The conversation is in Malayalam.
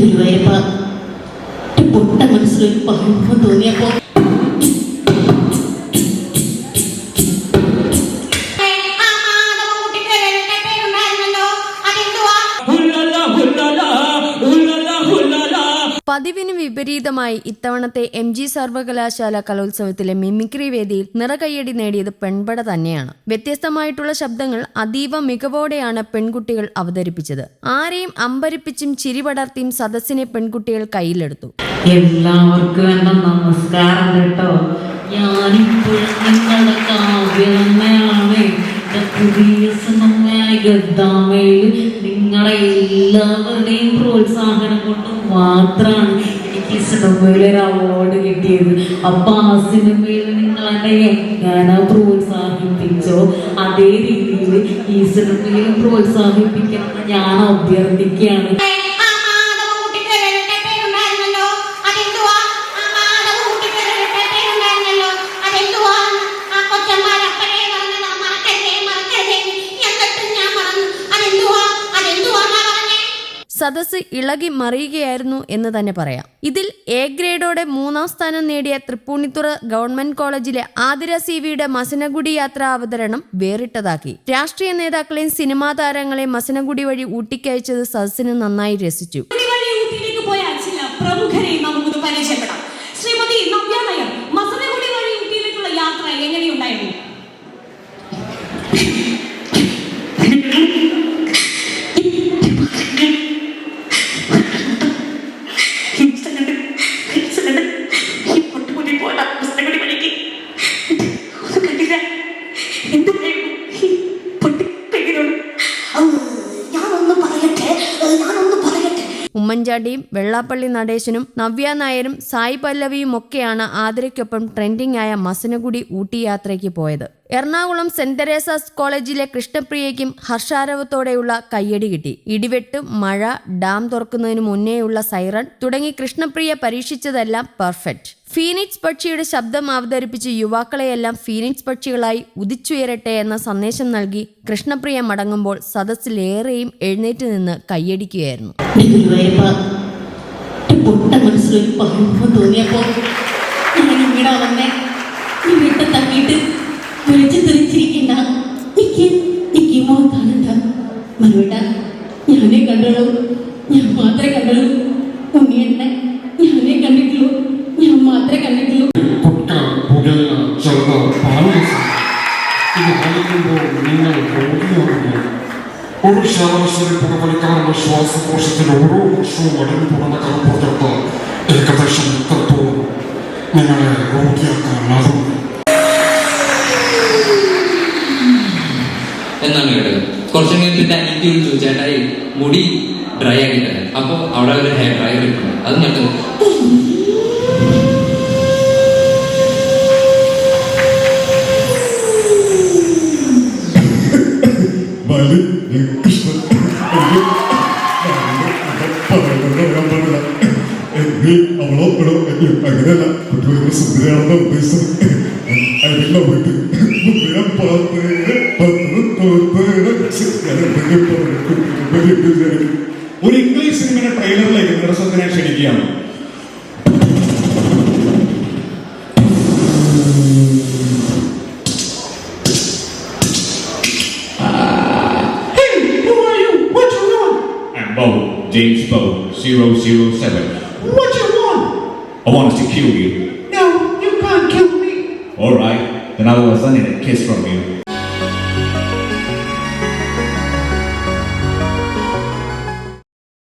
ഗുരുവായൂരപ്പ പൊട്ട മനസ്സിലൊരു പഴപ്പം തോന്നിയപ്പോ പതിവിന് വിപരീതമായി ഇത്തവണത്തെ MG സർവകലാശാല കലോത്സവത്തിലെ മിമിക്രി വേദിയിൽ നിറകയ്യടി നേടിയത് പെൺപട തന്നെയാണ്. വ്യത്യസ്തമായിട്ടുള്ള ശബ്ദങ്ങൾ അതീവ മികവോടെയാണ് പെൺകുട്ടികൾ അവതരിപ്പിച്ചത്. ആരെയും അമ്പരിപ്പിച്ചും ചിരിപടർത്തിയും സദസ്സിനെ പെൺകുട്ടികൾ കയ്യിലെടുത്തു. എല്ലാവർക്കും എന്റെ നമസ്കാരം കേട്ടോ. ഞാനിപ്പോഴും നിങ്ങളുടെ കാവ്യമാണ്. പുതിയ സിനിമയായ ഗദ്ദാമയിൽ നിങ്ങളെ എല്ലാവരുടെയും പ്രോത്സാഹനം കൊണ്ട് മാത്രമാണ് എനിക്ക് സിനിമയിൽ ഒരു അവാർഡ് കിട്ടിയത്. അപ്പൊ ആ സിനിമയിൽ നിങ്ങൾ എന്നെ എങ്ങനെ പ്രോത്സാഹിപ്പിച്ചോ അതേ രീതിയിൽ ഈ സിനിമയിലും പ്രോത്സാഹിപ്പിക്കണം ഞാൻ അഭ്യർത്ഥിക്കുകയാണ്. സദസ്സ് ഇളകി മറിയുകയായിരുന്നു എന്ന് തന്നെ പറയാം. ഇതിൽ A ഗ്രേഡോടെ 3ാം സ്ഥാനം നേടിയ തൃപ്പൂണിത്തുറ ഗവൺമെന്റ് കോളേജിലെ ആതിര സിവിയുടെ മസനഗുഡി യാത്രാ അവതരണം വേറിട്ടതാക്കി. രാഷ്ട്രീയ നേതാക്കളെയും സിനിമാ താരങ്ങളെയും മസനഗുഡി വഴി ഊട്ടിക്കയച്ചത് സദസ്സിന് നന്നായി രസിച്ചു. ശ്രീമതി നവ്യ നായർ മസനഗുഡി വഴി ഊട്ടിയിലേക്കുള്ള യാത്ര എങ്ങനെയുണ്ടായിരുന്നു? ഉമ്മൻചാണ്ടിയും വെള്ളാപ്പള്ളി നടേശനും നവ്യ നായരും സായി പല്ലവിയും ഒക്കെയാണ് ആതിരയ്ക്കൊപ്പം ട്രെൻഡിംഗ് ആയ മസനഗുഡി ഊട്ടി യാത്രയ്ക്ക് പോയത്. എറണാകുളം സെന്റ് തെരേസാസ് കോളേജിലെ കൃഷ്ണപ്രിയയ്ക്കും ഹർഷാരവത്തോടെയുള്ള കയ്യടി കിട്ടി. ഇടിവെട്ട്, മഴ, ഡാം തുറക്കുന്നതിന് മുന്നേയുള്ള സൈറൺ തുടങ്ങി കൃഷ്ണപ്രിയ പരീക്ഷിച്ചതെല്ലാം പെർഫെക്റ്റ്. ഫീനിക്സ് പക്ഷിയുടെ ശബ്ദം അവതരിപ്പിച്ച് യുവാക്കളെയെല്ലാം ഫീനിക്സ് പക്ഷികളായി ഉദിച്ചുയരട്ടെ എന്ന സന്ദേശം നൽകി കൃഷ്ണപ്രിയ മടങ്ങുമ്പോൾ സദസ്സിലേറെയും എഴുന്നേറ്റ് നിന്ന് കയ്യടിക്കുകയായിരുന്നു. പൊട്ട മനസ്സിലൊരു പഴപ്പം തോന്നിയപ്പോ ഇങ്ങനെ വന്നേ വീട്ടിൽ തട്ടിയിട്ട് വിളിച്ചു തെളിച്ചിരിക്കണ്ട. എനിക്ക് മോൻ കാണണ്ട മനുവേട്ട. ഞാനേ കണ്ടുള്ളൂ, ഞാൻ മാത്രമേ കണ്ടുള്ളൂ. ഉണ്ണിയെണ്ണ ഞാനേ കണ്ടിട്ടുള്ളൂ, ഞാൻ മാത്രമേ കണ്ടിട്ടുള്ളൂ. ഒരു ശരാശരി പുകവലിക്കാരുടെ ശ്വാസകോശത്തിൽ ഓരോ വർഷവും അടിഞ്ഞു തുറന്ന കറുപ്പുറത്ത് ഏകദേശം ഇത്രത്തോളം നിങ്ങളെ രോഗിയാക്കാനാകും എന്നാണ് കേട്ടത്. കുറച്ചു കഴിഞ്ഞിട്ട് അനിയത്തി വിളിച്ചു, ചേട്ടായി മുടി ഡ്രൈ ആക്കി തരാം. അപ്പോൾ അവിടെ ഒരു ഹെയർ ഡ്രയർ കിട്ടുന്നു. അത് നട്ടത് അങ്ങനെയല്ല. കുട്ടികൾ സുന്ദരിയാണെന്ന് ഉദ്ദേശിച്ചത്. ഒരു ഇംഗ്ലീഷ് സിനിമയുടെ ട്രെയിലറിലേക്ക് നിങ്ങളുടെ ഞാൻ ക്ഷണിക്കുകയാണ്. James Bow 007. What you want? I wanted to kill you. No, you can't kill me. All right, then I need a kiss from you.